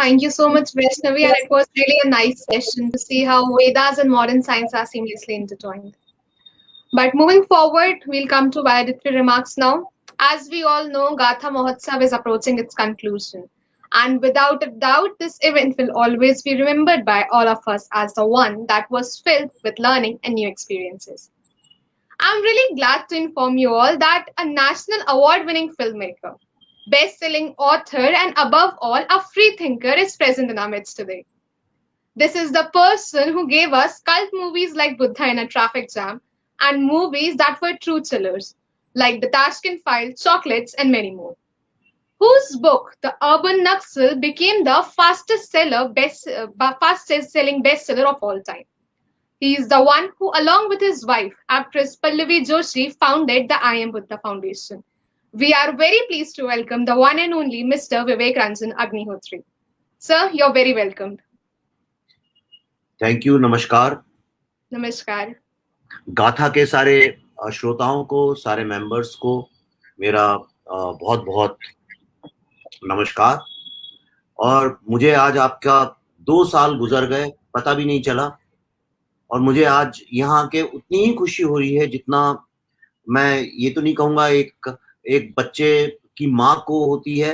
Thank you so much, Vaishnavi, and it was really a nice session to see how Vedas and modern science are seamlessly intertwined. But moving forward, we'll come to valedictory remarks now. As we all know, Gatha Mahotsav is approaching its conclusion. And without a doubt, this event will always be remembered by all of us as the one that was filled with learning and new experiences. I'm really glad to inform you all that a national award winning filmmaker, best selling author, and above all, a free thinker is present in our midst today. This is the person who gave us cult movies like Buddha in a Traffic Jam and movies that were true chillers, like The Tashkent File, Chocolates, and many more. Whose book, The Urban Naxal, became the fastest selling bestseller of all time. He is the one who, along with his wife, actress Pallavi Joshi, founded the I Am Buddha Foundation. We are very pleased to welcome the one and only Mr. Vivek Ranjan Agnihotri. Sir, you're very welcomed. Thank you. नमस्कार. नमस्कार. गाथा के सारे श्रोताओं को, सारे members को मेरा बहुत बहुत नमस्कार. और मुझे आज आपका 2 साल गुजर गए, पता भी नहीं चला. और मुझे आज यहाँ के उतनी ही खुशी हो रही है जितना मैं ये तो नहीं कहूँगा एक बच्चे की माँ को होती है,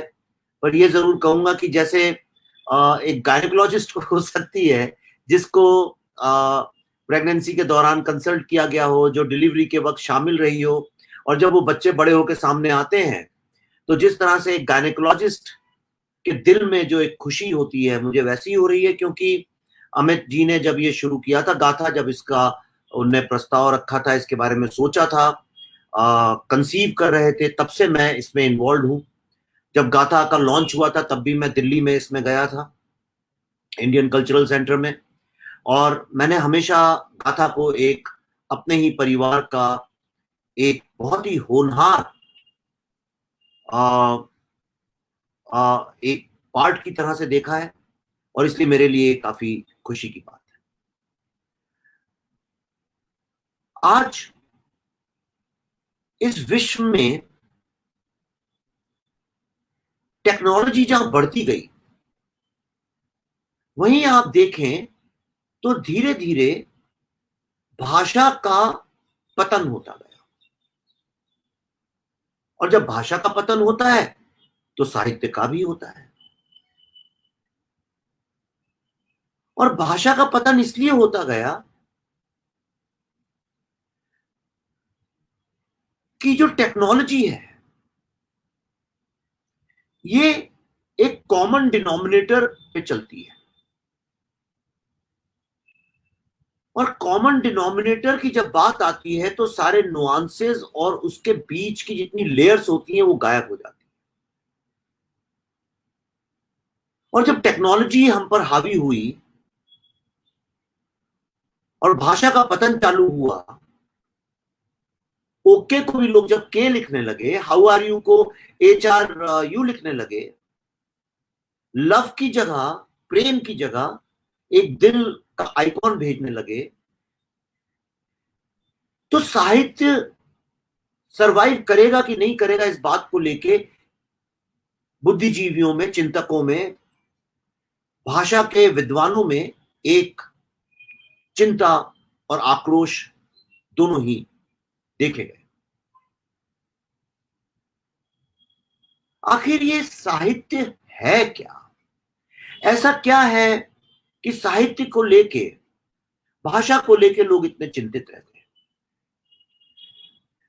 पर ये जरूर कहूँगा कि जैसे एक गायनेकोलॉजिस्ट को हो सकती है जिसको प्रेगनेंसी के दौरान कंसल्ट किया गया हो, जो डिलीवरी के वक्त शामिल रही हो, और जब वो बच्चे बड़े होकर सामने आते हैं तो जिस तरह से एक गायनेकोलॉजिस्ट के दिल में जो एक खुशी होती है, मुझे वैसी हो रही है. क्योंकि अमित जी ने जब ये शुरू किया था गाथा, जब इसका उनने प्रस्ताव रखा था, इसके बारे में सोचा था, कंसीव कर रहे थे, तब से मैं इसमें इन्वॉल्व हूँ. जब गाथा का लॉन्च हुआ था तब भी मैं दिल्ली में इसमें गया था, इंडियन कल्चरल सेंटर में, और मैंने हमेशा गाथा को एक अपने ही परिवार का एक बहुत ही होनहार एक पार्ट की तरह से देखा है, और इसलिए मेरे लिए काफी खुशी की बात है. आज इस विश्व में टेक्नोलॉजी जहां बढ़ती गई, वहीं आप देखें तो धीरे धीरे भाषा का पतन होता गया. और जब भाषा का पतन होता है तो साहित्य का भी होता है. और भाषा का पतन इसलिए होता गया कि जो टेक्नोलॉजी है ये एक कॉमन डिनोमिनेटर पे चलती है, और कॉमन डिनोमिनेटर की जब बात आती है तो सारे नुआंसेस और उसके बीच की जितनी लेयर्स होती हैं वो गायब हो जाती है. और जब टेक्नोलॉजी हम पर हावी हुई और भाषा का पतन चालू हुआ, ओके को भी लोग जब के लिखने लगे, हाउ आर यू को HRU लिखने लगे, लव की जगह, प्रेम की जगह एक दिल का आइकॉन भेजने लगे, तो साहित्य सरवाइव करेगा कि नहीं करेगा, इस बात को लेके बुद्धिजीवियों में, चिंतकों में, भाषा के विद्वानों में एक चिंता और आक्रोश दोनों ही देखे गए. आखिर ये साहित्य है क्या? ऐसा क्या है कि साहित्य को लेके, भाषा को लेके लोग इतने चिंतित रहते हैं?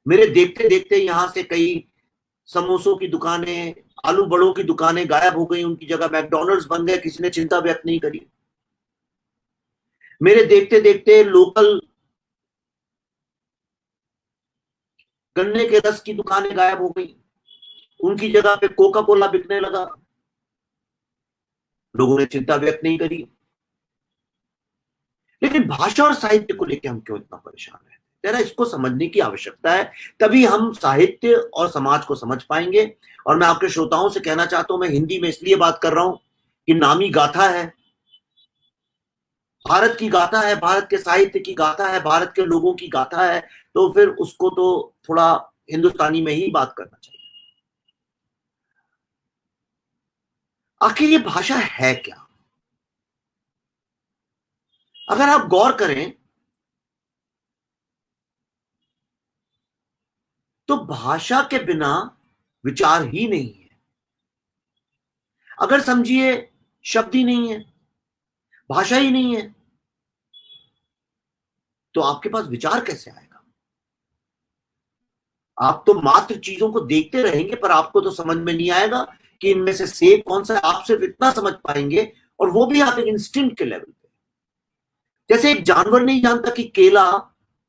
मेरे देखते देखते यहां से कई समोसों की दुकानें, आलू बड़ों की दुकानें गायब हो गई, उनकी जगह मैकडॉनल्ड्स बन गए, किसी ने चिंता व्यक्त नहीं करी. मेरे देखते देखते लोकल गन्ने के रस की दुकानें गायब हो गई, उनकी जगह पे कोका कोला बिकने लगा, लोगों ने चिंता व्यक्त नहीं करी. लेकिन भाषा और साहित्य को लेकर हम क्यों इतना परेशान हैं? जरा इसको समझने की आवश्यकता है, तभी हम साहित्य और समाज को समझ पाएंगे. और मैं आपके श्रोताओं से कहना चाहता हूं, मैं हिंदी में इसलिए बात कर रहा हूं कि नामी गाथा है, भारत की गाथा है, भारत के साहित्य की गाथा है, भारत के लोगों की गाथा है, तो फिर उसको तो थोड़ा हिंदुस्तानी में ही बात करना चाहिए. आखिर ये भाषा है क्या? अगर आप गौर करें तो भाषा के बिना विचार ही नहीं है। अगर समझिए शब्द ही नहीं है, भाषा ही नहीं है, तो आपके पास विचार कैसे आएगा? आप तो मात्र चीजों को देखते रहेंगे, पर आपको तो समझ में नहीं आएगा कि इनमें से सेब कौन सा है। आप सिर्फ इतना समझ पाएंगे, और वो भी आप एक इंस्टिंक्ट के लेवल पे। जैसे एक जानवर नहीं जानता कि केला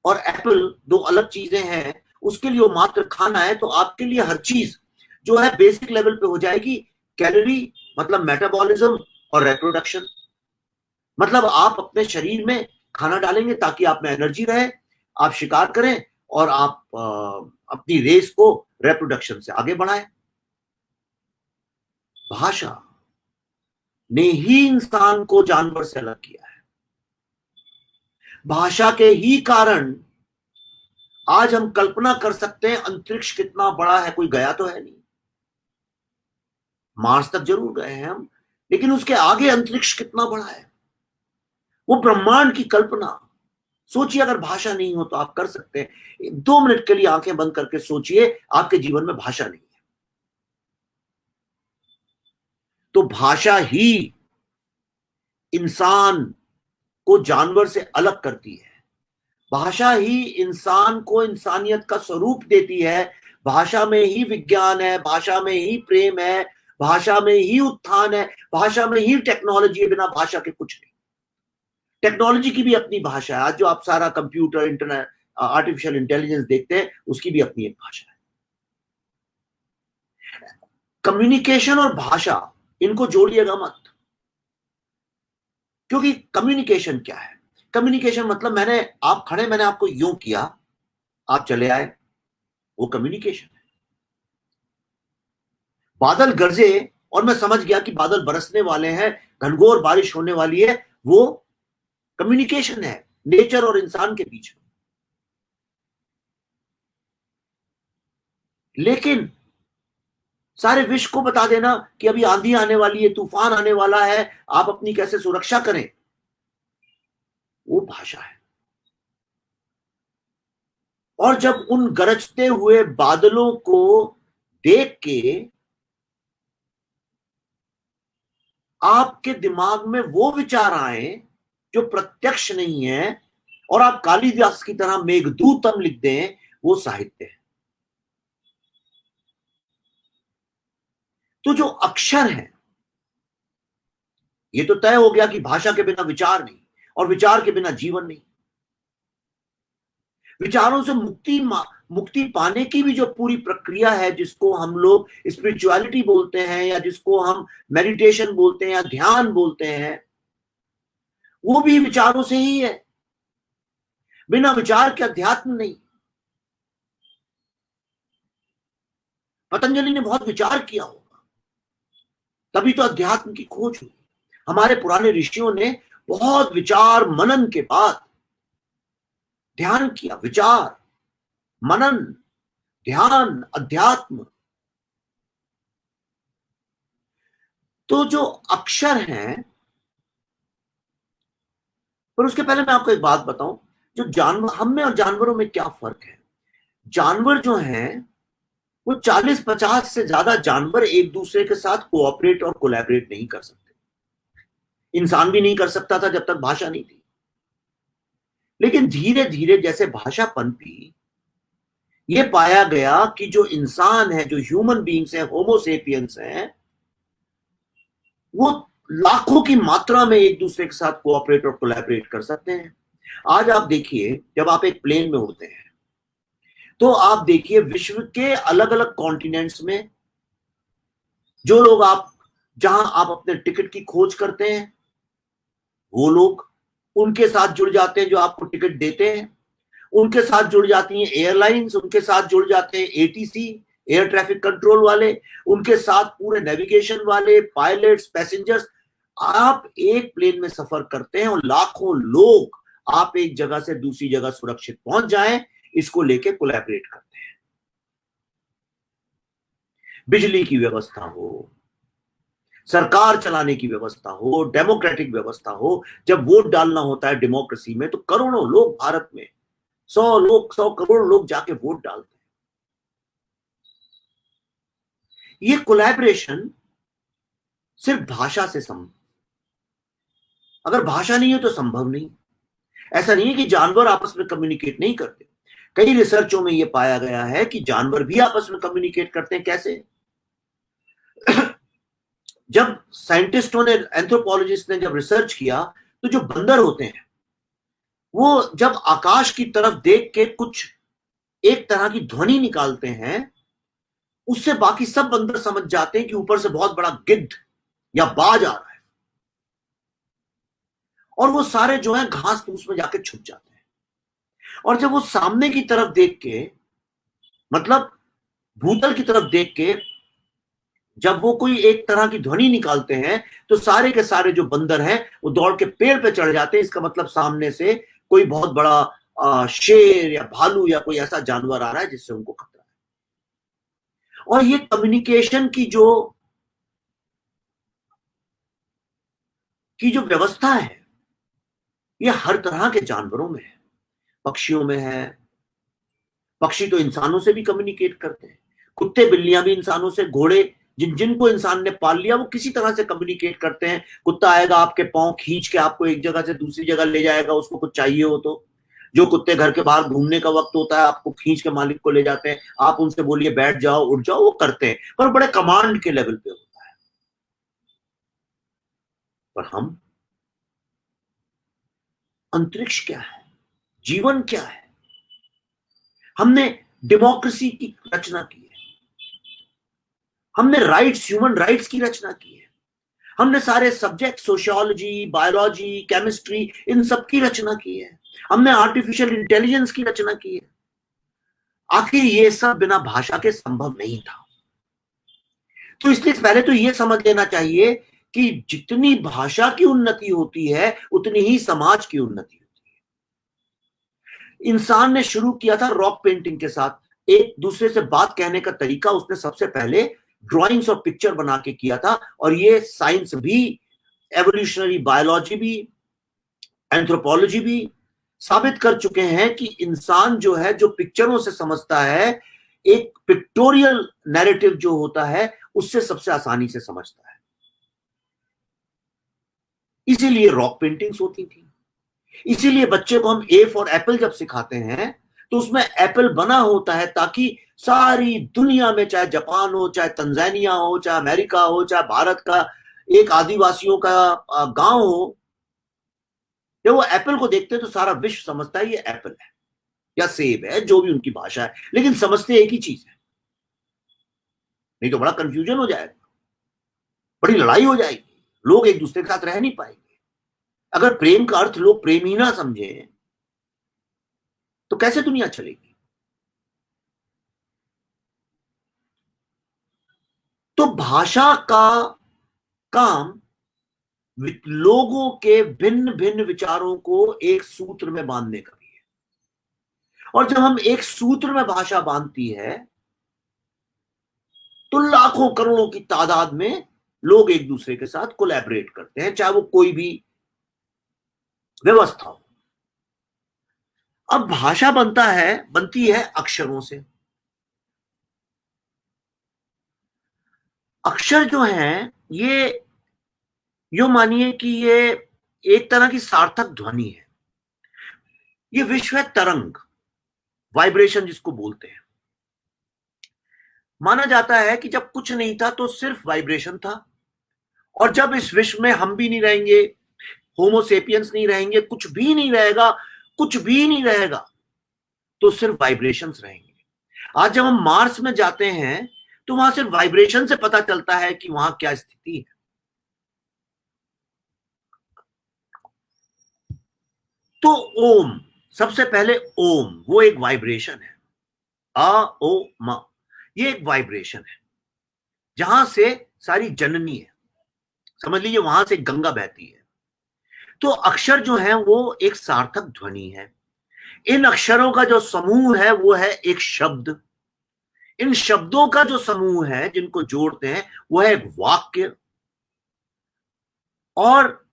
और एप्पल दो अलग चीजें हैं, उसके लिए वो मात्र खाना है। तो आपके लिए हर चीज जो है बेसिक लेवल पे हो जाएगी। कैलोरी मतलब मेटाबॉलिज्म, और रिप्रोडक्शन मतलब आप अपने शरीर में खाना डालेंगे ताकि आप में एनर्जी रहे, आप शिकार करें, और आप अपनी रेस को रिप्रोडक्शन से आगे बढ़ाएं। भाषा ने ही इंसान को जानवर से अलग किया है। भाषा के ही कारण आज हम कल्पना कर सकते हैं अंतरिक्ष कितना बड़ा है। कोई गया तो है नहीं, मार्स तक जरूर गए हैं हम, लेकिन उसके आगे अंतरिक्ष कितना बड़ा है, वो ब्रह्मांड की कल्पना। सोचिए, अगर भाषा नहीं हो तो आप कर सकते हैं। 2 मिनट के लिए आंखें बंद करके सोचिए, आपके जीवन में भाषा नहीं है, तो भाषा ही इंसान को जानवर से अलग करती है। भाषा ही इंसान को इंसानियत का स्वरूप देती है। भाषा में ही विज्ञान है, भाषा में ही प्रेम है, भाषा में ही उत्थान है, भाषा में ही टेक्नोलॉजी है। बिना भाषा के कुछ नहीं। टेक्नोलॉजी की भी अपनी भाषा है। आज जो आप सारा कंप्यूटर, इंटरनेट, आर्टिफिशियल इंटेलिजेंस देखते हैं, उसकी भी अपनी एक भाषा है। कम्युनिकेशन और भाषा, इनको जोड़िएगा मत। क्योंकि कम्युनिकेशन क्या है? कम्युनिकेशन मतलब आप खड़े, मैंने आपको यूं किया, आप चले आए, वो कम्युनिकेशन है। बादल गरजे और मैं समझ गया कि बादल बरसने वाले हैं, घनघोर बारिश होने वाली है, वो कम्युनिकेशन है नेचर और इंसान के बीच में। लेकिन सारे विश्व को बता देना कि अभी आंधी आने वाली है, तूफान आने वाला है, आप अपनी कैसे सुरक्षा करें, वो भाषा है। और जब उन गरजते हुए बादलों को देख के आपके दिमाग में वो विचार आए जो प्रत्यक्ष नहीं है, और आप कालिदास की तरह मेघदूतम लिख दें, वो साहित्य है। तो जो अक्षर है, ये तो तय हो गया कि भाषा के बिना विचार नहीं, और विचार के बिना जीवन नहीं। विचारों से मुक्ति पाने की भी जो पूरी प्रक्रिया है, जिसको हम लोग स्पिरिचुअलिटी बोलते हैं, या जिसको हम मेडिटेशन बोलते हैं, या ध्यान बोलते हैं, वो भी विचारों से ही है। बिना विचार के अध्यात्म नहीं। पतंजलि ने बहुत विचार किया होगा, तभी तो अध्यात्म की खोज हुई। हमारे पुराने ऋषियों ने बहुत विचार मनन के बाद ध्यान किया। विचार, मनन, ध्यान, अध्यात्म। तो जो अक्षर हैं, पर उसके पहले मैं आपको एक बात बताऊं, जो जानवर, हम में और जानवरों में क्या फर्क है। जानवर जो हैं, वो 40-50 से ज्यादा जानवर एक दूसरे के साथ कोऑपरेट और कोलैबोरेट नहीं कर सकते। इंसान भी नहीं कर सकता था जब तक भाषा नहीं थी। लेकिन धीरे धीरे जैसे भाषा पनपी, ये पाया गया कि जो इंसान है, जो ह्यूमन बीइंग्स हैं, होमोसेपियंस हैं, वो लाखों की मात्रा में एक दूसरे के साथ कोऑपरेट और कोलैबोरेट कर सकते हैं। आज आप देखिए, जब आप एक प्लेन में होते हैं, तो आप देखिए विश्व के अलग अलग कॉन्टिनेंट्स में जो लोग, आप जहां आप अपने टिकट की खोज करते हैं, वो लोग उनके साथ जुड़ जाते हैं जो आपको टिकट देते हैं। उनके साथ जुड़ जाती हैं एयरलाइंस, उनके साथ जुड़ जाते हैं एटीसी, एयर ट्रैफिक कंट्रोल वाले, उनके साथ पूरे नेविगेशन वाले, पायलट्स, पैसेंजर्स। आप एक प्लेन में सफर करते हैं और लाखों लोग आप एक जगह से दूसरी जगह सुरक्षित पहुंच जाएं, इसको लेके कोलैबोरेट करते हैं। बिजली की व्यवस्था हो, सरकार चलाने की व्यवस्था हो, डेमोक्रेटिक व्यवस्था हो, जब वोट डालना होता है डेमोक्रेसी में, तो करोड़ों लोग भारत में 100 करोड़ लोग जाके वोट डालते हैं। ये कोलैबोरेशन सिर्फ भाषा से संभव, अगर भाषा नहीं है तो संभव नहीं। ऐसा नहीं है कि जानवर आपस में कम्युनिकेट नहीं करते। कई रिसर्चों में यह पाया गया है कि जानवर भी आपस में कम्युनिकेट करते हैं। कैसे? जब साइंटिस्टों ने, एंथ्रोपोलॉजिस्ट ने जब रिसर्च किया, तो जो बंदर होते हैं वो जब आकाश की तरफ देख के कुछ एक तरह की ध्वनि निकालते हैं, उससे बाकी सब बंदर समझ जाते हैं कि ऊपर से बहुत बड़ा गिद्ध या बाज आ रहा है, और वो सारे जो है घास फूस में जाके छुप जाते हैं। और जब वो सामने की तरफ देख के, मतलब भूतल की तरफ देख के, जब वो कोई एक तरह की ध्वनि निकालते हैं, तो सारे के सारे जो बंदर हैं वो दौड़ के पेड़ पे चढ़ जाते हैं। इसका मतलब सामने से कोई बहुत बड़ा शेर या भालू या कोई ऐसा जानवर आ रहा है जिससे उनको खतरा है। और ये कम्युनिकेशन की जो व्यवस्था है, ये हर तरह के जानवरों में है। पक्षियों में है, पक्षी तो इंसानों से भी कम्युनिकेट करते हैं, कुत्ते बिल्लियां भी इंसानों से, घोड़े जिनको इंसान ने पाल लिया वो किसी तरह से कम्युनिकेट करते हैं। कुत्ता आएगा, आपके पांव खींच के आपको एक जगह से दूसरी जगह ले जाएगा, उसको कुछ चाहिए हो तो। जो कुत्ते घर के बाहर घूमने का वक्त होता है, आपको खींच के मालिक को ले जाते हैं, आप उनसे बोलिए बैठ जाओ, उठ जाओ, वो करते हैं, पर बड़े कमांड के लेवल पे होता है। पर हम, अंतरिक्ष क्या है, जीवन क्या है, हमने डेमोक्रेसी की रचना की है, हमने राइट्स, ह्यूमन राइट्स की रचना की है, हमने सारे सब्जेक्ट, सोशियोलॉजी, बायोलॉजी, केमिस्ट्री, इन सब की रचना की है, हमने आर्टिफिशियल इंटेलिजेंस की रचना की है। आखिर ये सब बिना भाषा के संभव नहीं था। तो इसलिए पहले तो ये समझ लेना चाहिए कि जितनी भाषा की उन्नति होती है उतनी ही समाज की उन्नति होती है। इंसान ने शुरू किया था रॉक पेंटिंग के साथ, एक दूसरे से बात कहने का तरीका उसने सबसे पहले ड्राइंग्स और पिक्चर बना के किया था। और ये साइंस भी, एवोल्यूशनरी बायोलॉजी भी, एंथ्रोपोलॉजी भी साबित कर चुके हैं कि इंसान जो है, जो पिक्चरों से समझता है, एक पिक्टोरियल नैरेटिव जो होता है उससे सबसे आसानी से समझता है। इसीलिए रॉक पेंटिंग्स होती थी। इसीलिए बच्चे को हम ए फॉर एप्पल जब सिखाते हैं तो उसमें एप्पल बना होता है, ताकि सारी दुनिया में, चाहे जापान हो, चाहे तंजानिया हो, चाहे अमेरिका हो, चाहे भारत का एक आदिवासियों का गांव हो, जब वो एप्पल को देखते हैं तो सारा विश्व समझता है ये एप्पल है या सेब है, जो भी उनकी भाषा है, लेकिन समझते एक ही चीज है। नहीं तो बड़ा कंफ्यूजन हो जाएगा, बड़ी लड़ाई हो जाएगी, लोग एक दूसरे के साथ रह नहीं पाएंगे। अगर प्रेम का अर्थ लोग प्रेम ही ना समझे तो कैसे दुनिया चलेगी? तो भाषा का काम लोगों के भिन्न भिन्न विचारों को एक सूत्र में बांधने का भी है। और जब हम एक सूत्र में भाषा बांधती है तो लाखों करोड़ों की तादाद में लोग एक दूसरे के साथ कोलैबोरेट करते हैं, चाहे वो कोई भी व्यवस्था हो। अब भाषा बनती है अक्षरों से। अक्षर जो हैं, ये यो मानिए कि ये एक तरह की सार्थक ध्वनि है। ये विश्व है तरंग, वाइब्रेशन जिसको बोलते हैं। माना जाता है कि जब कुछ नहीं था तो सिर्फ वाइब्रेशन था, और जब इस विश्व में हम भी नहीं रहेंगे, होमोसेपियंस नहीं रहेंगे, कुछ भी नहीं रहेगा, कुछ भी नहीं रहेगा, तो सिर्फ वाइब्रेशंस रहेंगे। आज जब हम मार्स में जाते हैं तो वहां सिर्फ वाइब्रेशन से पता चलता है कि वहां क्या स्थिति है। तो ओम, सबसे पहले ओम, वो एक वाइब्रेशन है। आ ओ मा, ये एक वाइब्रेशन है, जहां से सारी जननी है, समझ लीजिए वहां से गंगा बहती है। तो अक्षर जो है वो एक सार्थक ध्वनि है। इन अक्षरों का जो समूह है वो है एक शब्द। इन शब्दों का जो समूह है जिनको जोड़ते हैं वो है एक वाक्य। और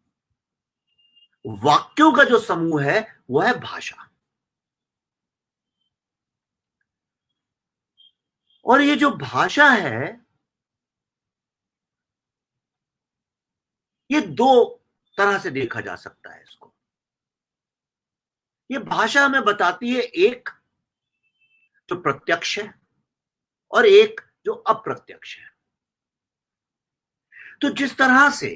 वाक्यों का जो समूह है वो है भाषा। और ये जो भाषा है ये दो तरह से देखा जा सकता है इसको। ये भाषा हमें बताती है एक जो प्रत्यक्ष है और एक जो अप्रत्यक्ष है। तो जिस तरह से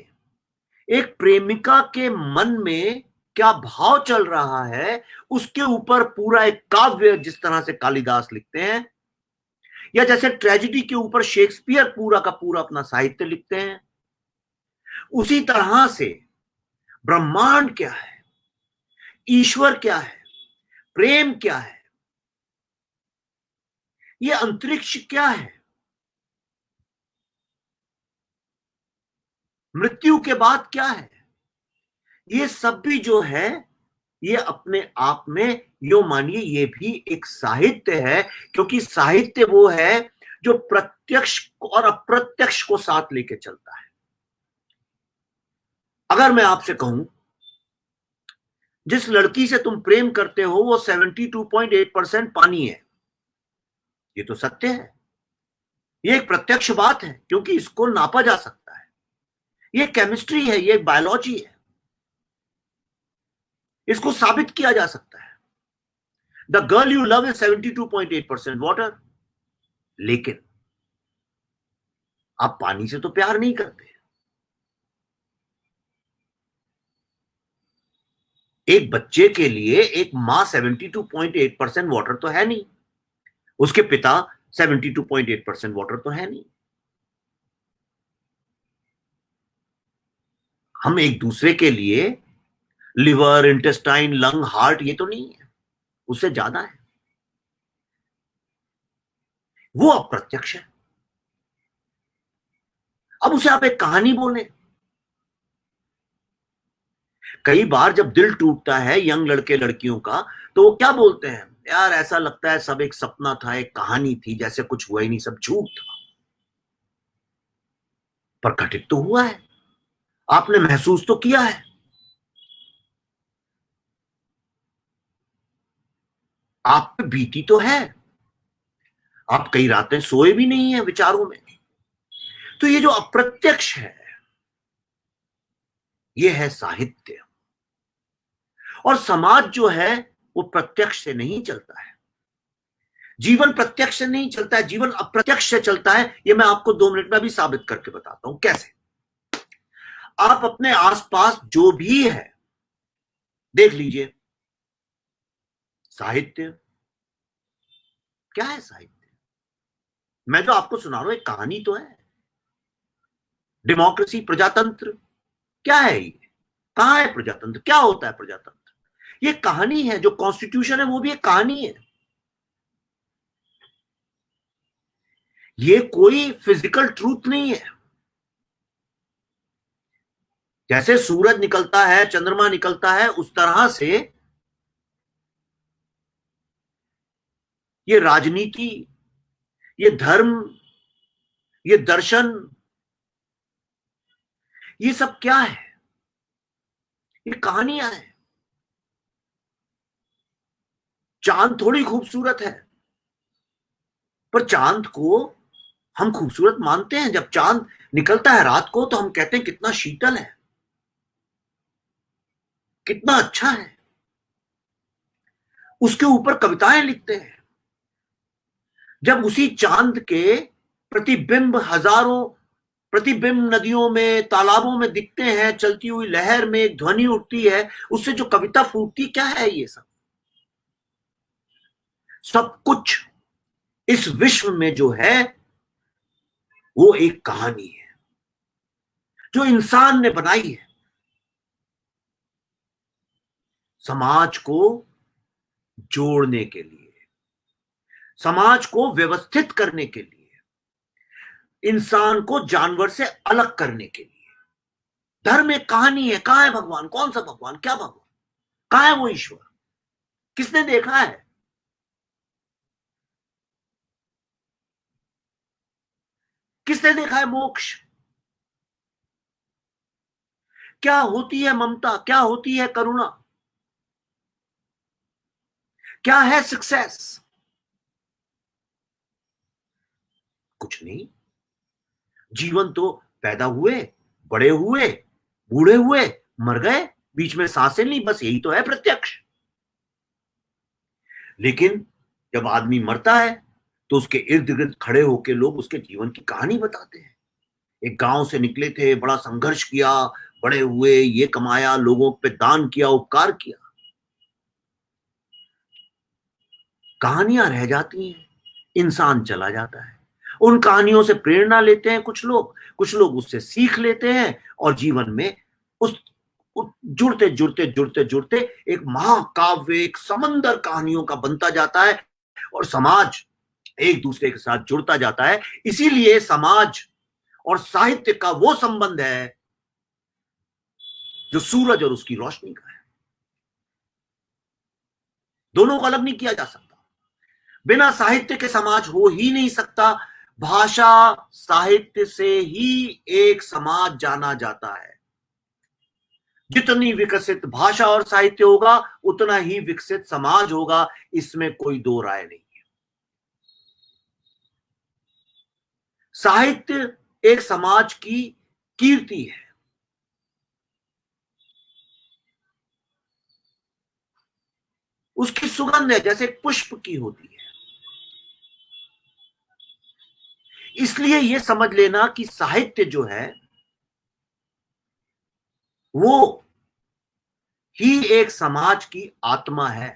एक प्रेमिका के मन में क्या भाव चल रहा है उसके ऊपर पूरा एक काव्य जिस तरह से कालिदास लिखते हैं, या जैसे ट्रेजेडी के ऊपर शेक्सपियर पूरा का पूरा अपना साहित्य लिखते हैं, उसी तरह से ब्रह्मांड क्या है, ईश्वर क्या है, प्रेम क्या है, ये अंतरिक्ष क्या है, मृत्यु के बाद क्या है, ये सब भी जो है ये अपने आप में यो मानिए ये भी एक साहित्य है। क्योंकि साहित्य वो है जो प्रत्यक्ष और अप्रत्यक्ष को साथ लेके चलता है। अगर मैं आपसे कहूं जिस लड़की से तुम प्रेम करते हो वो 72.8% पानी है, ये तो सत्य है, ये एक प्रत्यक्ष बात है क्योंकि इसको नापा जा सकता है, ये केमिस्ट्री है, ये बायोलॉजी है, इसको साबित किया जा सकता है। The girl you love is 72.8% water. लेकिन आप पानी से तो प्यार नहीं करते। एक बच्चे के लिए एक मां 72.8% वाटर तो है नहीं, उसके पिता 72.8% वाटर तो है नहीं। हम एक दूसरे के लिए लिवर, इंटेस्टाइन, लंग, हार्ट ये तो नहीं है, उससे ज्यादा है, वो अप्रत्यक्ष है। अब उसे आप एक कहानी बोले। कई बार जब दिल टूटता है यंग लड़के लड़कियों का तो वो क्या बोलते हैं, यार ऐसा लगता है सब एक सपना था, एक कहानी थी, जैसे कुछ हुआ ही नहीं, सब झूठ था। पर घटित तो हुआ है, आपने महसूस तो किया है। आप पे बीती तो है, आप कई रातें सोए भी नहीं है विचारों में। तो ये जो अप्रत्यक्ष है ये है साहित्य। और समाज जो है वो प्रत्यक्ष से नहीं चलता है, जीवन प्रत्यक्ष से नहीं चलता है, जीवन अप्रत्यक्ष से चलता है। ये मैं आपको 2 मिनट में अभी साबित करके बताता हूं कैसे। आप अपने आसपास जो भी है देख लीजिए। साहित्य क्या है? साहित्य मैं जो आपको सुना रहा हूं एक कहानी तो है। डेमोक्रेसी, प्रजातंत्र क्या है? ये कहां है प्रजातंत्र? क्या होता है प्रजातंत्र? ये कहानी है। जो कॉन्स्टिट्यूशन है वो भी एक कहानी है। ये कोई फिजिकल ट्रूथ नहीं है। जैसे सूरज निकलता है, चंद्रमा निकलता है, उस तरह से ये राजनीति, ये धर्म, ये दर्शन, ये सब क्या है? ये कहानियां हैं। चांद थोड़ी खूबसूरत है, पर चांद को हम खूबसूरत मानते हैं। जब चांद निकलता है रात को तो हम कहते हैं कितना शीतल है, कितना अच्छा है। उसके ऊपर कविताएं लिखते हैं। जब उसी चांद के प्रतिबिंब हजारों प्रतिबिंब नदियों में, तालाबों में दिखते हैं, चलती हुई लहर में एक ध्वनि उठती है, उससे जो कविता फूटती, क्या है ये सब? सब कुछ इस विश्व में जो है वो एक कहानी है जो इंसान ने बनाई है। समाज को जोड़ने के लिए, समाज को व्यवस्थित करने के लिए, इंसान को जानवर से अलग करने के लिए। धर्म एक कहानी है। कहां है भगवान? कौन सा भगवान? क्या भगवान? कहां है वो ईश्वर? किसने देखा है? किसने देखा है मोक्ष? क्या होती है ममता, क्या होती है करुणा, क्या है सक्सेस? कुछ नहीं। जीवन तो पैदा हुए, बड़े हुए, बूढ़े हुए, मर गए, बीच में सांसें ली, बस यही तो है प्रत्यक्ष। लेकिन जब आदमी मरता है तो उसके इर्द गिर्द खड़े होकर लोग उसके जीवन की कहानी बताते हैं। एक गांव से निकले थे, बड़ा संघर्ष किया, बड़े हुए, ये कमाया, लोगों पे दान किया, उपकार किया। कहानियां रह जाती हैं, इंसान चला जाता है। उन कहानियों से प्रेरणा लेते हैं कुछ लोग उससे सीख लेते हैं और जीवन में उस जुड़ते जुड़ते जुड़ते जुड़ते एक महाकाव्य, एक समंदर कहानियों का बनता जाता है और समाज एक दूसरे के साथ जुड़ता जाता है। इसीलिए समाज और साहित्य का वो संबंध है जो सूरज और उसकी रोशनी का है। दोनों को अलग नहीं किया जा सकता। बिना साहित्य के समाज हो ही नहीं सकता। भाषा साहित्य से ही एक समाज जाना जाता है। जितनी विकसित भाषा और साहित्य होगा उतना ही विकसित समाज होगा, इसमें कोई दो राय नहीं है। साहित्य एक समाज की कीर्ति है। उसकी सुगंध है जैसे पुष्प की होती है। इसलिए यह समझ लेना कि साहित्य जो है वो ही एक समाज की आत्मा है।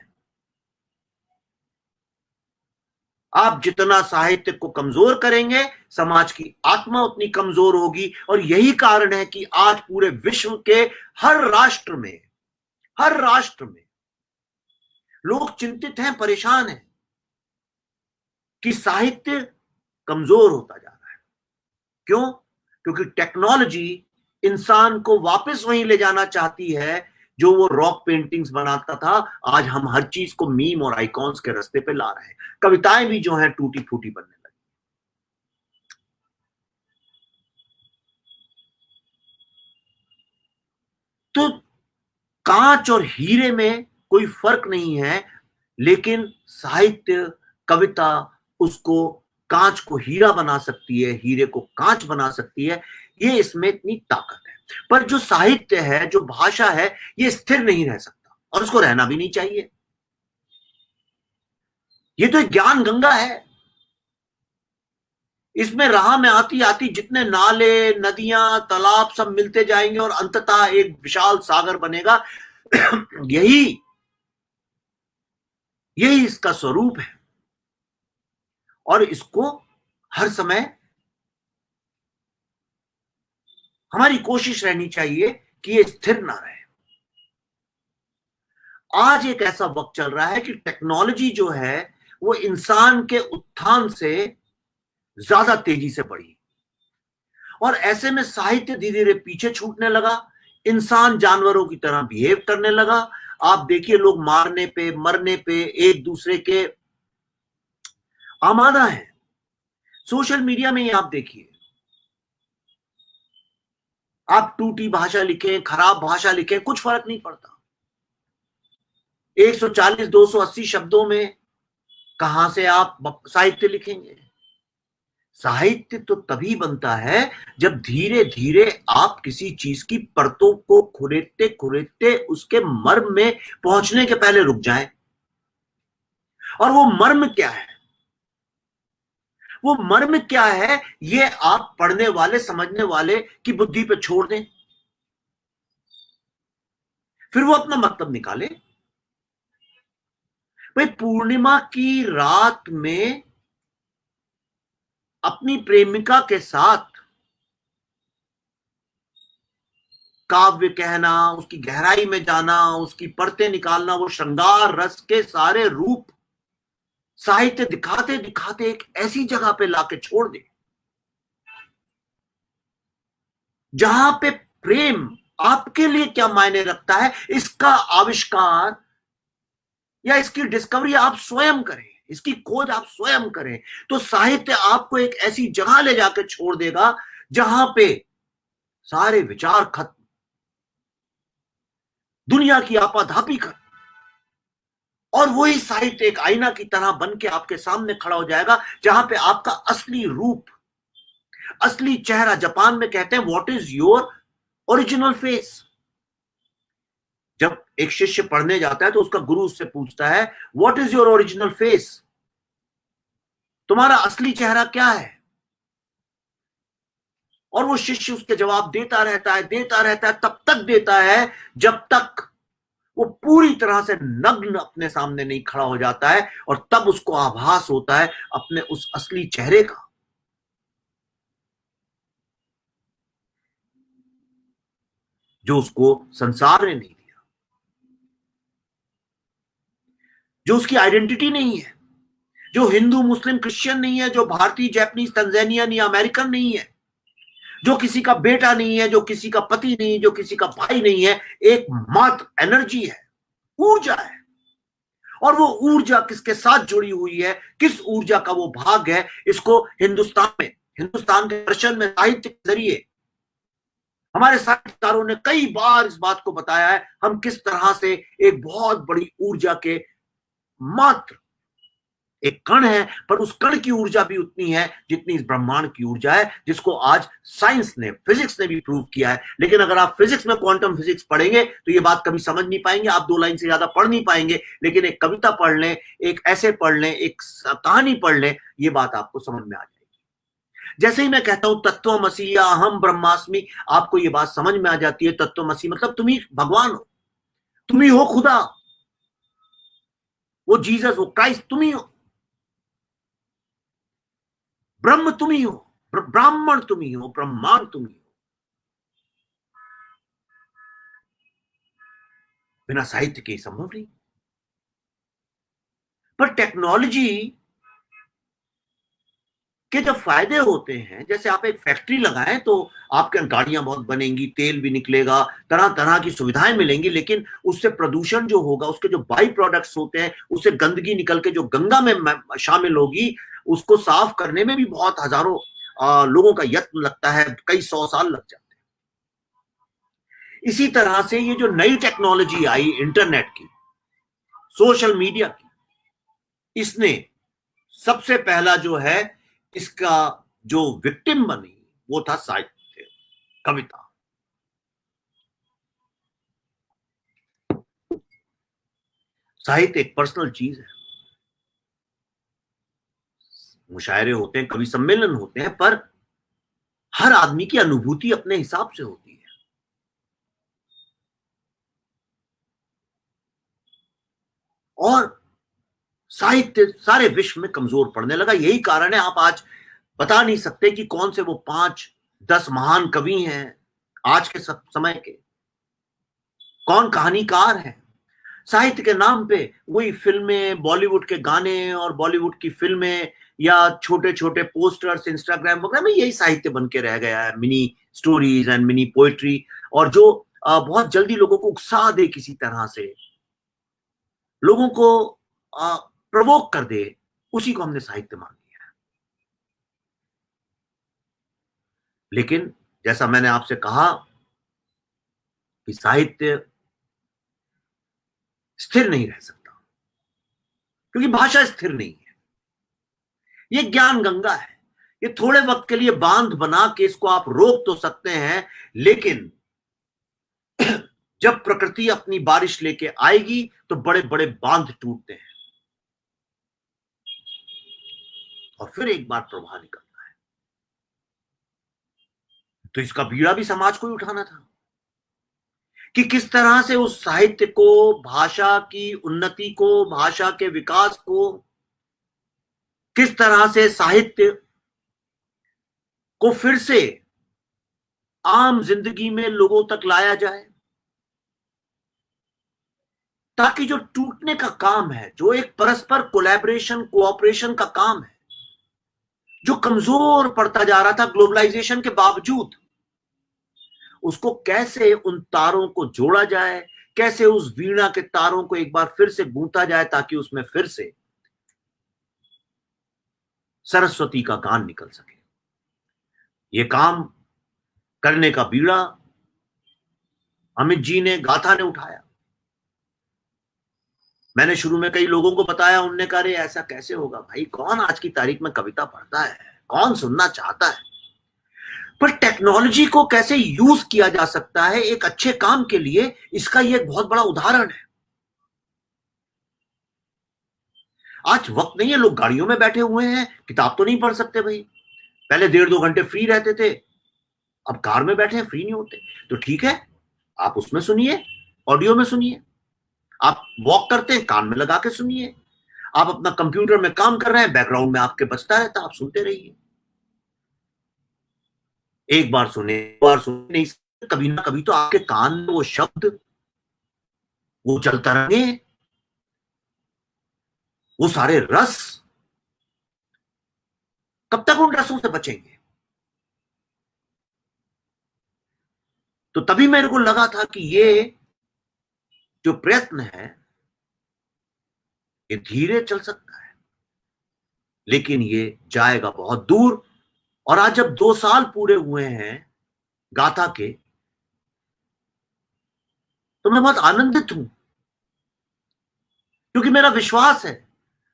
आप जितना साहित्य को कमजोर करेंगे, समाज की आत्मा उतनी कमजोर होगी। और यही कारण है कि आज पूरे विश्व के हर राष्ट्र में लोग चिंतित हैं, परेशान हैं कि साहित्य कमजोर होता जा रहा है। क्यों? क्योंकि टेक्नोलॉजी इंसान को वापस वहीं ले जाना चाहती है जो वो रॉक पेंटिंग्स बनाता था। आज हम हर चीज को मीम और आइकॉन्स के रास्ते पे ला रहे हैं। कविताएं भी जो है टूटी फूटी बनने लगी। तो कांच और हीरे में कोई फर्क नहीं है, लेकिन साहित्य, कविता उसको, कांच को हीरा बना सकती है, हीरे को कांच बना सकती है। ये इसमें इतनी ताकत है। पर जो साहित्य है, जो भाषा है, ये स्थिर नहीं रह सकता और उसको रहना भी नहीं चाहिए। ये तो एक ज्ञान गंगा है। इसमें राह में आती आती जितने नाले, नदियां, तालाब सब मिलते जाएंगे और अंततः एक विशाल सागर बनेगा। यही यही इसका स्वरूप है। और इसको हर समय हमारी कोशिश रहनी चाहिए कि ये स्थिर ना रहे। आज एक ऐसा वक्त चल रहा है कि टेक्नोलॉजी जो है वो इंसान के उत्थान से ज्यादा तेजी से बढ़ी और ऐसे में साहित्य धीरे धीरे पीछे छूटने लगा। इंसान जानवरों की तरह बिहेव करने लगा। आप देखिए, लोग मारने पे, मरने पे एक दूसरे के आमादा है। सोशल मीडिया में ही आप देखिए, आप टूटी भाषा लिखें, खराब भाषा लिखें, कुछ फर्क नहीं पड़ता। 140 280 शब्दों में कहां से आप साहित्य लिखेंगे? साहित्य तो तभी बनता है जब धीरे धीरे आप किसी चीज की परतों को खुरेदते खुरेदते उसके मर्म में पहुंचने के पहले रुक जाएं। और वो मर्म क्या है? वो मर्म क्या है, ये आप पढ़ने वाले, समझने वाले की बुद्धि पे छोड़ दें, फिर वो अपना मतलब निकाले। भाई, पूर्णिमा की रात में अपनी प्रेमिका के साथ काव्य कहना, उसकी गहराई में जाना, उसकी परतें निकालना, वो श्रृंगार रस के सारे रूप साहित्य दिखाते दिखाते एक ऐसी जगह पे लाके छोड़ दे जहां पे प्रेम आपके लिए क्या मायने रखता है, इसका आविष्कार या इसकी डिस्कवरी आप स्वयं करें, इसकी खोज आप स्वयं करें। तो साहित्य आपको एक ऐसी जगह ले जाकर छोड़ देगा जहां पे सारे विचार खत्म, दुनिया की आपाधापी कर, और वही साहित्य एक आईना की तरह बन के आपके सामने खड़ा हो जाएगा, जहां पे आपका असली रूप, असली चेहरा, जापान में कहते हैं what is your original face. जब एक शिष्य पढ़ने जाता है तो उसका गुरु उससे पूछता है what is your original face, तुम्हारा असली चेहरा क्या है? और वो शिष्य उसके जवाब देता रहता है, तब तक देता है जब तक वो पूरी तरह से नग्न अपने सामने नहीं खड़ा हो जाता है, और तब उसको आभास होता है अपने उस असली चेहरे का, जो उसको संसार ने नहीं दिया, जो उसकी आइडेंटिटी नहीं है, जो हिंदू मुस्लिम क्रिश्चियन नहीं है, जो भारतीय जापानीज तंजानियन या अमेरिकन नहीं है, जो किसी का बेटा नहीं है, जो किसी का पति नहीं, जो किसी का भाई नहीं है, एक मात्र एनर्जी है, ऊर्जा है। और वो ऊर्जा किसके साथ जुड़ी हुई है, किस ऊर्जा का वो भाग है, इसको हिंदुस्तान के दर्शन में, साहित्य के जरिए हमारे साहित्यकारों ने कई बार इस बात को बताया है, हम किस तरह से एक बहुत बड़ी ऊर्जा के मात्र एक कण है, पर उस कण की ऊर्जा भी उतनी है जितनी इस ब्रह्मांड की ऊर्जा है, जिसको आज साइंस ने, फिजिक्स ने भी प्रूव किया है। लेकिन अगर आप फिजिक्स में क्वांटम फिजिक्स पढ़ेंगे तो ये बात कभी समझ नहीं पाएंगे, आप 2 लाइन से ज्यादा पढ़ नहीं पाएंगे। लेकिन एक कविता पढ़ लें, एक ऐसे पढ़ लें, एक कहानी पढ़ लें, ये बात आपको समझ में आ जाएगी। जैसे ही मैं कहता हूं तत्वमसि या अहम ब्रह्मास्मि, आपको ये बात समझ में आ जाती है। तत्वमसि मतलब तुम ही भगवान हो, तुम ही हो खुदा, वो जीसस, वो क्राइस्ट तुम ही हो, ब्रह्म तुम ही हो, ब्राह्मण तुम ही हो, ब्रह्मांड तुम ही हो। बिना साहित्य के संभव नहीं। पर टेक्नोलॉजी के जब फायदे होते हैं, जैसे आप एक फैक्ट्री लगाएं तो आपके गाड़ियां बहुत बनेंगी, तेल भी निकलेगा, तरह तरह की सुविधाएं मिलेंगी, लेकिन उससे प्रदूषण जो होगा, उसके जो बाई प्रोडक्ट्स होते हैं, उससे गंदगी निकल के जो गंगा में शामिल होगी, उसको साफ करने में भी बहुत हजारों लोगों का यत्न लगता है, कई 100 साल लग जाते हैं। इसी तरह से ये जो नई टेक्नोलॉजी आई इंटरनेट की, सोशल मीडिया की, इसने सबसे पहला जो है इसका जो विक्टिम बनी वो था साहित्य, कविता। साहित्य एक पर्सनल चीज है, मुशायरे होते हैं, कवि सम्मेलन होते हैं, पर हर आदमी की अनुभूति अपने हिसाब से होती है। और साहित्य सारे विश्व में कमजोर पड़ने लगा। यही कारण है आप आज बता नहीं सकते कि कौन से वो 5-10 महान कवि हैं आज के समय के, कौन कहानीकार हैं। साहित्य के नाम पे वही फिल्में, बॉलीवुड के गाने और बॉलीवुड की फिल्में, या छोटे छोटे पोस्टर्स इंस्टाग्राम वगैरह में, यही साहित्य बन के रह गया है, mini stories and mini poetry. और जो बहुत जल्दी लोगों को उकसा दे, किसी तरह से लोगों को प्रवोक कर दे, उसी को हमने साहित्य मान लिया है। लेकिन जैसा मैंने आपसे कहा कि साहित्य स्थिर नहीं रह सकता, क्योंकि भाषा स्थिर नहीं है। ये ज्ञान गंगा है, ये थोड़े वक्त के लिए बांध बना के इसको आप रोक तो सकते हैं, लेकिन जब प्रकृति अपनी बारिश लेके आएगी तो बड़े बड़े बांध टूटते हैं और फिर एक बार प्रवाह निकलता है। तो इसका बीड़ा भी समाज को ही उठाना था कि किस तरह से उस साहित्य को, भाषा की उन्नति को, भाषा के विकास को, किस तरह से साहित्य को फिर से आम जिंदगी में लोगों तक लाया जाए, ताकि जो टूटने का काम है, जो एक परस्पर कोलैबोरेशन, कोऑपरेशन का काम है, जो कमजोर पड़ता जा रहा था ग्लोबलाइजेशन के बावजूद, उसको कैसे उन तारों को जोड़ा जाए, कैसे उस वीणा के तारों को एक बार फिर से गूंथा जाए, ताकि उसमें फिर से सरस्वती का गान निकल सके। ये काम करने का बीड़ा अमित जी ने, गाथा ने उठाया। मैंने शुरू में कई लोगों को बताया, उनने कहा अरे ऐसा कैसे होगा भाई, कौन आज की तारीख में कविता पढ़ता है, कौन सुनना चाहता है। पर टेक्नोलॉजी को कैसे यूज किया जा सकता है एक अच्छे काम के लिए, इसका ये एक बहुत बड़ा उदाहरण है। आज वक्त नहीं है, लोग गाड़ियों में बैठे हुए हैं, किताब तो नहीं पढ़ सकते भाई। पहले 1.5-2 घंटे फ्री रहते थे, अब कार में बैठे हैं, फ्री नहीं होते। तो ठीक है, आप उसमें सुनिए, ऑडियो में सुनिए। आप वॉक करते हैं, कान में लगा के सुनिए। आप अपना कंप्यूटर में काम कर रहे हैं, बैकग्राउंड में आपके बजता रहता, आप सुनते रहिए। एक बार सुने, दो बार सुने नहीं, कभी ना कभी तो आपके कान में वो शब्द, वो चलता रहे, वो सारे रस, कब तक उन रसों से बचेंगे। तो तभी मेरे को लगा था कि ये जो प्रयत्न है ये धीरे चल सकता है, लेकिन ये जाएगा बहुत दूर। और आज जब 2 साल पूरे हुए हैं गाथा के, तो मैं बहुत आनंदित हूं, क्योंकि मेरा विश्वास है,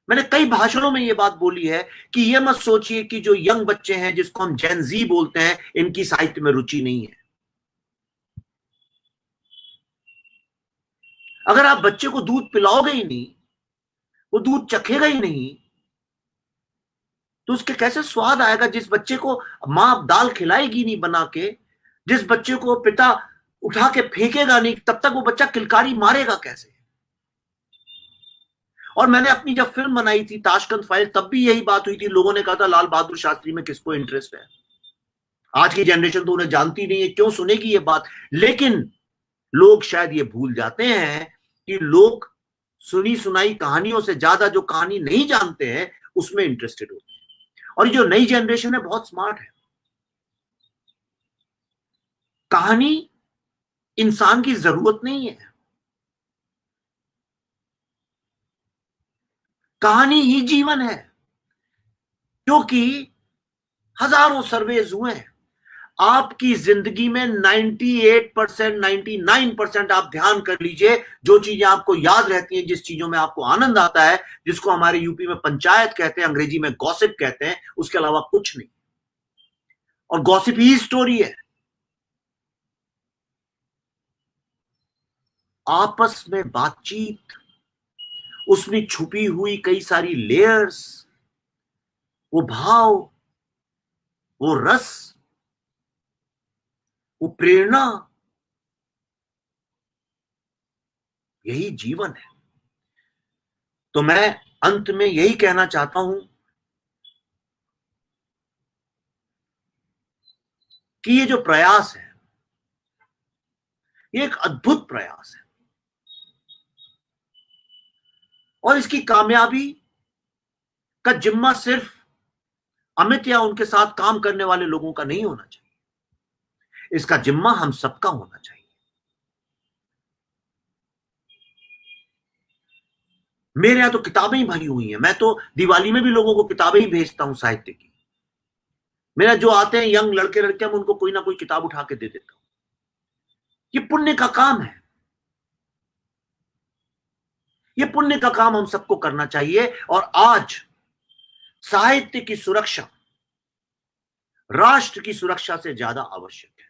मैंने कई भाषणों में ये बात बोली है कि ये मत सोचिए कि जो यंग बच्चे हैं, जिसको हम जेन जी बोलते हैं, इनकी साहित्य में रुचि नहीं है। अगर आप बच्चे को दूध पिलाओगे ही नहीं, वो दूध चखेगा ही नहीं, तो उसके कैसे स्वाद आएगा। जिस बच्चे को मां दाल खिलाएगी नहीं बना के, जिस बच्चे को पिता उठा के फेंकेगा नहीं, तब तक वो बच्चा किलकारी मारेगा कैसे। और मैंने अपनी जब फिल्म बनाई थी ताशकंद फाइल, तब भी यही बात हुई थी। लोगों ने कहा था लाल बहादुर शास्त्री में किसको इंटरेस्ट है। आज की जनरेशन तो उन्हें जानती नहीं है, क्यों सुनेगी ये बात। लेकिन लोग शायद ये भूल जाते हैं कि लोग सुनी सुनाई कहानियों से ज्यादा जो कहानी नहीं जानते हैं उसमें इंटरेस्टेड होते हैं। और जो नई जनरेशन है बहुत स्मार्ट है। कहानी इंसान की जरूरत नहीं है, कहानी ही जीवन है। क्योंकि हजारों सर्वेज हुए हैं, आपकी जिंदगी में 98%, 99% आप ध्यान कर लीजिए, जो चीजें आपको याद रहती हैं, जिस चीजों में आपको आनंद आता है, जिसको हमारे यूपी में पंचायत कहते हैं, अंग्रेजी में गॉसिप कहते हैं, उसके अलावा कुछ नहीं। और गॉसिप ही स्टोरी है। आपस में बातचीत, उसमें छुपी हुई कई सारी लेयर्स, वो भाव, वो रस, वो प्रेरणा, यही जीवन है। तो मैं अंत में यही कहना चाहता हूं कि ये जो प्रयास है, ये एक अद्भुत प्रयास है। और इसकी कामयाबी का जिम्मा सिर्फ अमित या उनके साथ काम करने वाले लोगों का नहीं होना चाहिए, इसका जिम्मा हम सबका होना चाहिए। मेरे यहां तो किताबें ही भरी हुई हैं। मैं तो दिवाली में भी लोगों को किताबें ही भेजता हूं साहित्य की। मेरा जो आते हैं यंग लड़के लड़कियां, मैं उनको कोई ना कोई किताब उठा के दे देता हूं। ये पुण्य का काम है, ये पुण्य का काम हम सबको करना चाहिए। और आज साहित्य की सुरक्षा राष्ट्र की सुरक्षा से ज्यादा आवश्यक है।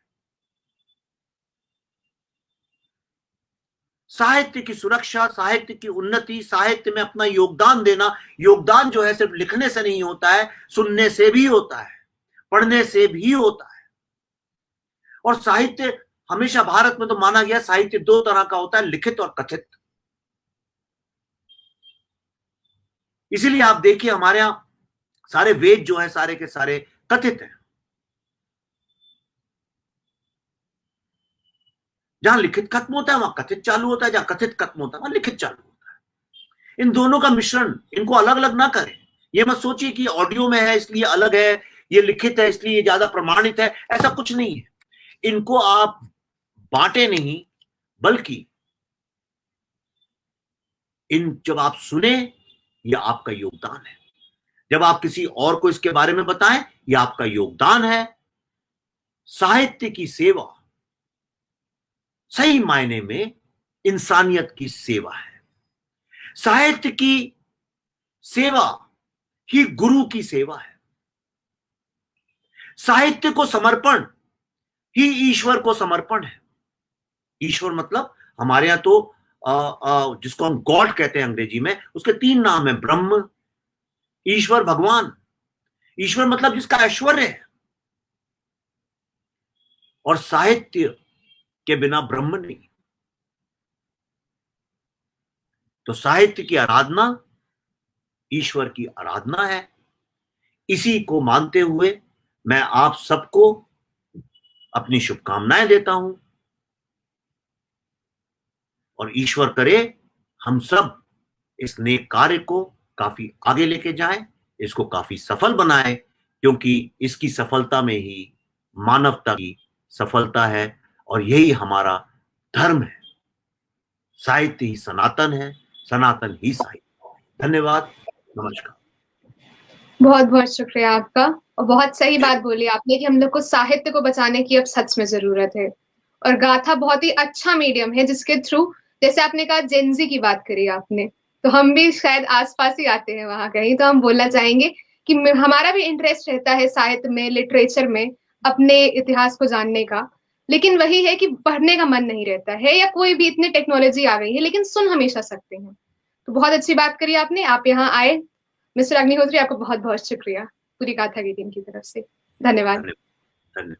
साहित्य की सुरक्षा, साहित्य की उन्नति, साहित्य में अपना योगदान देना। योगदान जो है सिर्फ लिखने से नहीं होता है, सुनने से भी होता है, पढ़ने से भी होता है। और साहित्य हमेशा भारत में तो माना गया साहित्य दो तरह का होता है, लिखित और कथित। इसीलिए आप देखिए हमारे यहां सारे वेद जो है सारे के सारे कथित हैं। जहां लिखित खत्म होता है वहां कथित चालू होता है, जहां कथित खत्म होता है वहां लिखित चालू होता है। इन दोनों का मिश्रण, इनको अलग अलग ना करें। ये मत सोचिए कि ऑडियो में है इसलिए अलग है, ये लिखित है इसलिए ये ज्यादा प्रमाणित है, ऐसा कुछ नहीं है। इनको आप बांटे नहीं, बल्कि इन जब आप सुने, यह आपका योगदान है। जब आप किसी और को इसके बारे में बताएं, यह आपका योगदान है। साहित्य की सेवा सही मायने में इंसानियत की सेवा है। साहित्य की सेवा ही गुरु की सेवा है। साहित्य को समर्पण ही ईश्वर को समर्पण है। ईश्वर मतलब हमारे यहां तो जिसको हम गॉड कहते हैं अंग्रेजी में, उसके 3 नाम है, ब्रह्म, ईश्वर, भगवान। ईश्वर मतलब जिसका ऐश्वर्य है, और साहित्य के बिना ब्रह्म नहीं। तो साहित्य की आराधना ईश्वर की आराधना है। इसी को मानते हुए मैं आप सबको अपनी शुभकामनाएं देता हूं, और ईश्वर करे हम सब इस नेक कार्य को काफी आगे लेके जाएं, इसको काफी सफल बनाएं, क्योंकि इसकी सफलता में ही मानवता की सफलता है, और यही हमारा धर्म है। साहित्य ही सनातन है, सनातन ही साहित्य। धन्यवाद, नमस्कार। बहुत बहुत शुक्रिया आपका, और बहुत सही बात बोली आपने कि हम लोग को साहित्य को बचाने की अब सच में जरूरत है। और गाथा बहुत ही अच्छा मीडियम है जिसके थ्रू, जैसे आपने कहा जेनजी की बात करी आपने, तो हम भी शायद आसपास ही आते हैं वहां कहीं, तो हम बोलना चाहेंगे कि हमारा भी इंटरेस्ट रहता है साहित्य में, लिटरेचर में, अपने इतिहास को जानने का। लेकिन वही है कि पढ़ने का मन नहीं रहता है, या कोई भी इतनी टेक्नोलॉजी आ गई है, लेकिन सुन हमेशा सकते हैं। तो बहुत अच्छी बात करी आपने, आप यहाँ आए। मिस्टर अग्निहोत्री, आपको बहुत बहुत शुक्रिया पूरी गाथा की टीम की तरफ से। धन्यवाद। धन्यवाद।